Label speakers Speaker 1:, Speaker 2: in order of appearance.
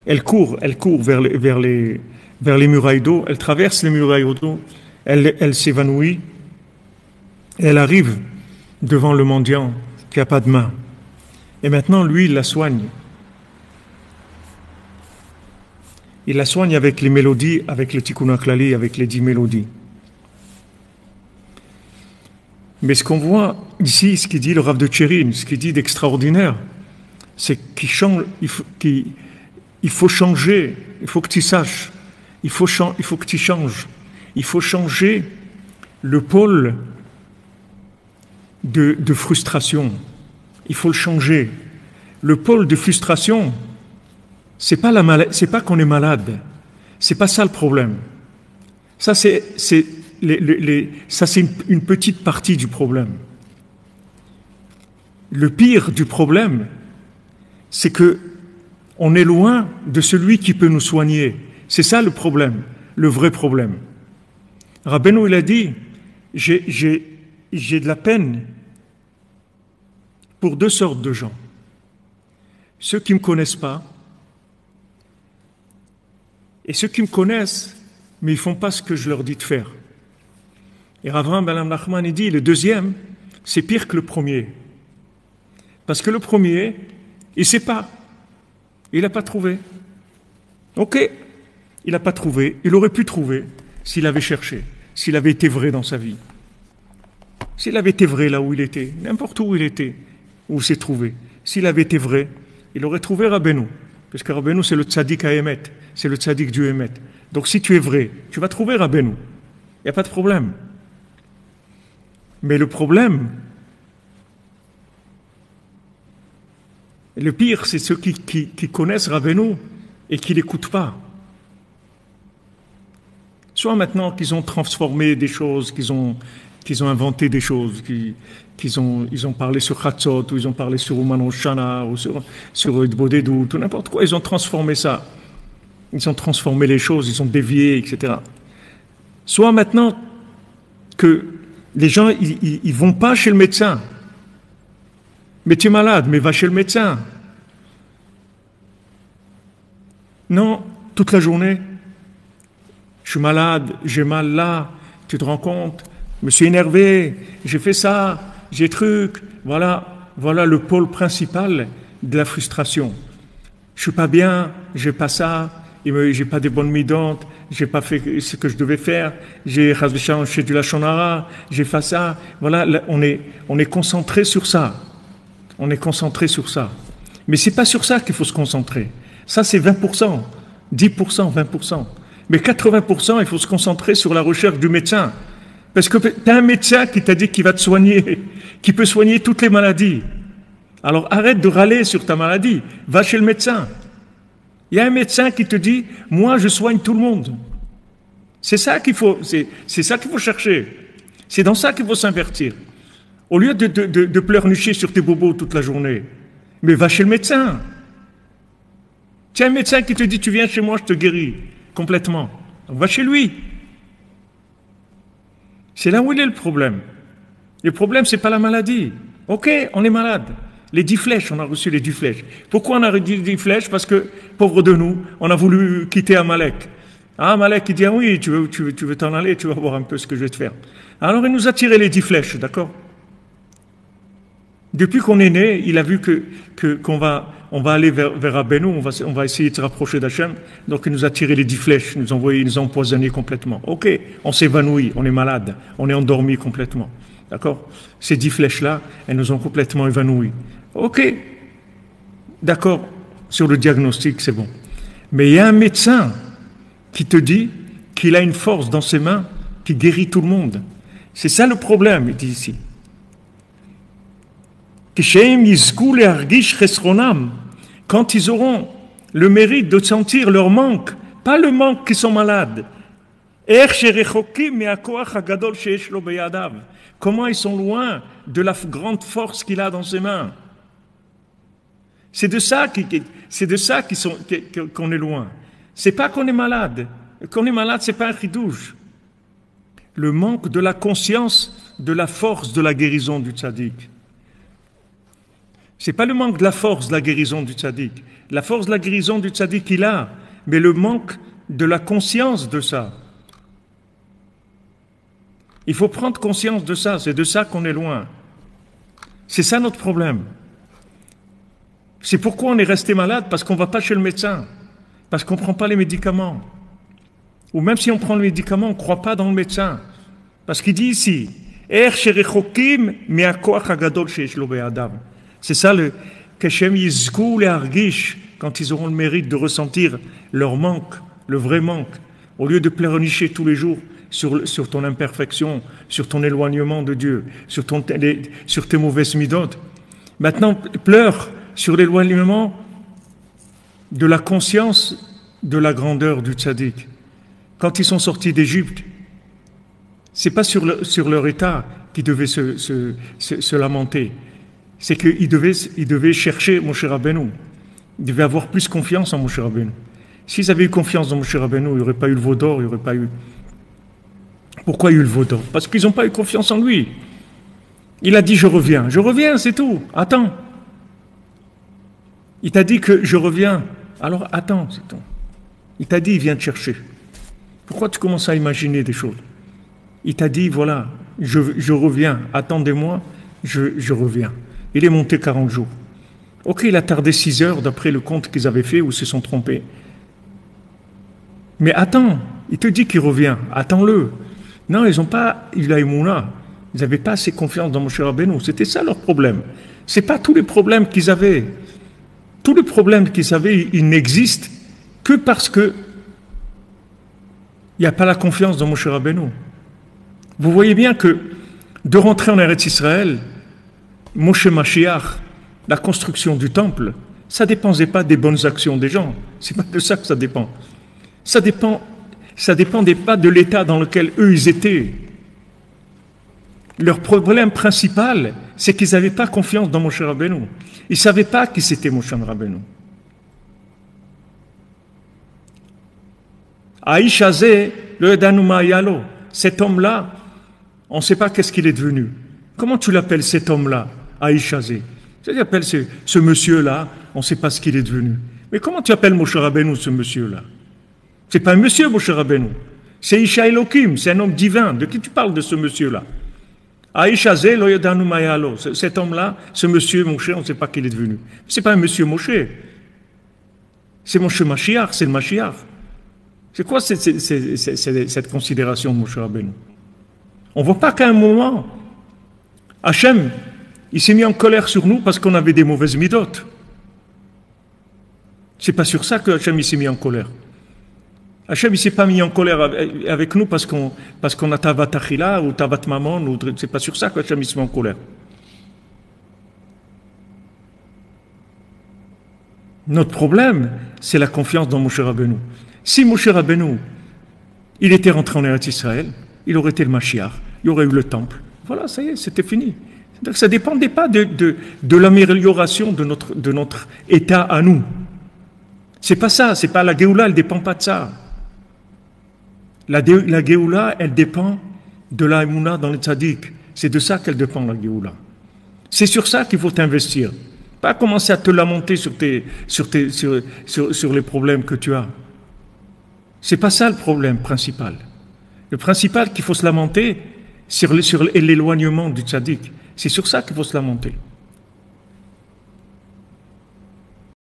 Speaker 1: elle court vers les murailles d'eau, elle traverse les murailles d'eau, elle s'évanouit, et elle arrive devant le mendiant qui n'a pas de main. Et maintenant, lui, il la soigne. Il la soigne avec les mélodies, avec le Tikkun HaKlali, avec les 10 mélodies. Mais ce qu'on voit ici, ce qu'il dit le Rav de Tchérin, ce qu'il dit d'extraordinaire, c'est qu'il change, il faut changer, il faut que tu saches, il faut que tu changes, il faut changer le pôle de frustration. Il faut le changer. Le pôle de frustration, c'est pas qu'on est malade, c'est pas ça le problème. Ça c'est une petite partie du problème. Le pire du problème, c'est que on est loin de celui qui peut nous soigner. C'est ça le problème, le vrai problème. Rabbeinu, il a dit, j'ai de la peine pour deux sortes de gens. Ceux qui ne me connaissent pas et ceux qui me connaissent, mais ils ne font pas ce que je leur dis de faire. Et Rav Ben Nachman, il dit, le deuxième, c'est pire que le premier. Parce que le premier, il ne sait pas. Il n'a pas trouvé. Ok, il n'a pas trouvé. Il aurait pu trouver s'il avait cherché, s'il avait été vrai dans sa vie. S'il avait été vrai là où il était, n'importe où il était, où il s'est trouvé. S'il avait été vrai, il aurait trouvé Rabbeinu. Parce que Rabbeinu, c'est le tzaddik à Emet. C'est le tzaddik du Emet. Donc si tu es vrai, tu vas trouver Rabbeinu. Il n'y a pas de problème. Mais le problème, le pire, c'est ceux qui connaissent Rabbeinu et qui ne l'écoutent pas. Soit maintenant qu'ils ont transformé des choses, qu'ils ont inventé des choses, ils ont parlé sur Chatzot, ou ils ont parlé sur Uman Shana, ou sur Bodedou, tout n'importe quoi, ils ont transformé ça. Ils ont transformé les choses, ils ont dévié, etc. Soit maintenant que les gens, ils vont pas chez le médecin. Mais tu es malade, mais va chez le médecin. Non, toute la journée, je suis malade, j'ai mal là, tu te rends compte, je me suis énervé, j'ai fait ça, j'ai truc, voilà le pôle principal de la frustration. Je suis pas bien, j'ai pas ça, j'ai pas des bonnes midantes, j'ai pas fait ce que je devais faire, j'ai du lachon hara, j'ai fait ça, voilà, là, on est concentré sur ça. On est concentré sur ça. Mais c'est pas sur ça qu'il faut se concentrer. Ça, c'est 20%, 10%, 20%. Mais 80%, il faut se concentrer sur la recherche du médecin. Parce que tu as un médecin qui t'a dit qu'il va te soigner, qui peut soigner toutes les maladies. Alors arrête de râler sur ta maladie, va chez le médecin. Il y a un médecin qui te dit, moi je soigne tout le monde. C'est ça qu'il faut chercher. C'est dans ça qu'il faut s'invertir. Au lieu de pleurnicher sur tes bobos toute la journée, mais va chez le médecin. Tu as un médecin qui te dit, tu viens chez moi, je te guéris complètement. Va chez lui. C'est là où il est le problème. Le problème, c'est pas la maladie. Ok, on est malade. Les 10 flèches, on a reçu les 10 flèches. Pourquoi on a reçu les 10 flèches? Parce que, pauvre de nous, on a voulu quitter Amalek. Ah, Amalek, il dit, ah oui, tu veux t'en aller, tu vas voir un peu ce que je vais te faire. Alors, il nous a tiré les 10 flèches, d'accord? Depuis qu'on est né, il a vu qu'on va aller vers Rabbeinu, on va essayer de se rapprocher d'Hachem. Donc il nous a tiré les 10 flèches, il nous a empoisonnés complètement. Ok, on s'évanouit, on est malade, on est endormi complètement. D'accord? Ces 10 flèches-là, elles nous ont complètement évanouis. Ok, d'accord, sur le diagnostic, c'est bon. Mais il y a un médecin qui te dit qu'il a une force dans ses mains qui guérit tout le monde. C'est ça le problème, il dit ici. Quand ils auront le mérite de sentir leur manque, pas le manque qu'ils sont malades. Comment ils sont loin de la grande force qu'il a dans ses mains. C'est de ça qu'on est loin. C'est pas qu'on est malade. Qu'on est malade, c'est pas un chidouche. Le manque de la conscience de la force de la guérison du tzaddik. C'est pas le manque de la force de la guérison du tzaddik. La force de la guérison du tzaddik, il a, mais le manque de la conscience de ça. Il faut prendre conscience de ça, c'est de ça qu'on est loin. C'est ça notre problème. C'est pourquoi on est resté malade, parce qu'on ne va pas chez le médecin, parce qu'on ne prend pas les médicaments. Ou même si on prend le médicament, on ne croit pas dans le médecin. Parce qu'il dit ici, c'est ça le Keshem Yizkou les Argish, quand ils auront le mérite de ressentir leur manque, le vrai manque, au lieu de pleurnicher tous les jours sur ton imperfection, sur ton éloignement de Dieu, sur tes mauvaises midotes. Maintenant, pleure sur l'éloignement de la conscience de la grandeur du tzaddik. Quand ils sont sortis d'Égypte, c'est pas sur leur état qu'ils devaient se lamenter. C'est qu'ils devaient chercher Moshe Rabbeinu. Ils devaient avoir plus confiance en Moshe Rabbeinu. S'ils avaient eu confiance en Moshe Rabbeinu, il n'y aurait pas eu le veau d'or, il n'y aurait pas eu... Pourquoi il y a eu le veau d'or? Parce qu'ils n'ont pas eu confiance en lui. Il a dit je reviens, c'est tout. Attends. Il t'a dit que je reviens. Alors attends, c'est tout. Il t'a dit il vient te chercher. Pourquoi tu commences à imaginer des choses? Il t'a dit voilà, je reviens, attendez-moi, je reviens. Il est monté 40 jours. Ok, il a tardé 6 heures d'après le compte qu'ils avaient fait ou se sont trompés. Mais attends, il te dit qu'il revient, attends-le. Non, ils n'ont pas eu la émouna. Ils n'avaient pas assez confiance dans Moshe Rabbeinu. C'était ça leur problème. Ce n'est pas tous les problèmes qu'ils avaient. Tous les problèmes qu'ils avaient, ils n'existent que parce que il n'y a pas la confiance dans Moshe Rabbeinu. Vous voyez bien que de rentrer en Eretz Israël, Moshe Mashiach, la construction du temple, ça ne dépendait pas des bonnes actions des gens. C'est pas de ça que ça dépend. Ça dépendait pas de l'état dans lequel eux ils étaient. Leur problème principal, c'est qu'ils n'avaient pas confiance dans Moshe Rabbeinu. Ils ne savaient pas qui c'était Moshe Rabbeinu. Aïch Hazé, le Edanu Ma'ayalo, cet homme-là, on ne sait pas qu'est-ce qu'il est devenu. Comment tu l'appelles cet homme-là, Aïch Hazé? Tu appelles ce monsieur-là, on ne sait pas ce qu'il est devenu. Mais comment tu appelles Moshe Rabbeinu, ce monsieur-là? C'est pas un monsieur, Moshe Rabbeinu. C'est Isha Elohim, c'est un homme divin. De qui tu parles de ce monsieur-là? Aïch Hazé, lo Edanu Ma'ayalo. Cet homme-là, ce monsieur Moshe, on ne sait pas qui il est devenu. Ce n'est pas un monsieur Moshe. C'est Moshe Mashiach, c'est le Mashiach. C'est quoi cette considération de Moshe Rabbeinu? On ne voit pas qu'à un moment, Hachem, il s'est mis en colère sur nous parce qu'on avait des mauvaises midotes. C'est pas sur ça que Hachem s'est mis en colère. Hachem il s'est pas mis en colère avec nous parce qu'on a Tavat Achila ou Tavat Mamon, c'est pas sur ça que Hachem s'est mis en colère. Notre problème, c'est la confiance dans Moshe Rabbeinu. Si Moshe Rabbeinu, il était rentré en Eretz Israël, il aurait été le Mashiach, il aurait eu le temple. Voilà, ça y est, c'était fini. Donc ça ne dépendait pas de l'amélioration de notre état à nous. C'est pas ça, c'est pas la Géoula, elle ne dépend pas de ça. La Géoula, elle dépend de la Emouna dans le tzaddik. C'est de ça qu'elle dépend, la Géoula. C'est sur ça qu'il faut t'investir. Pas commencer à te lamenter sur les problèmes que tu as. C'est pas ça le problème principal. Le principal qu'il faut se lamenter, sur l'éloignement du tzaddik. C'est sur ça qu'il faut se lamenter.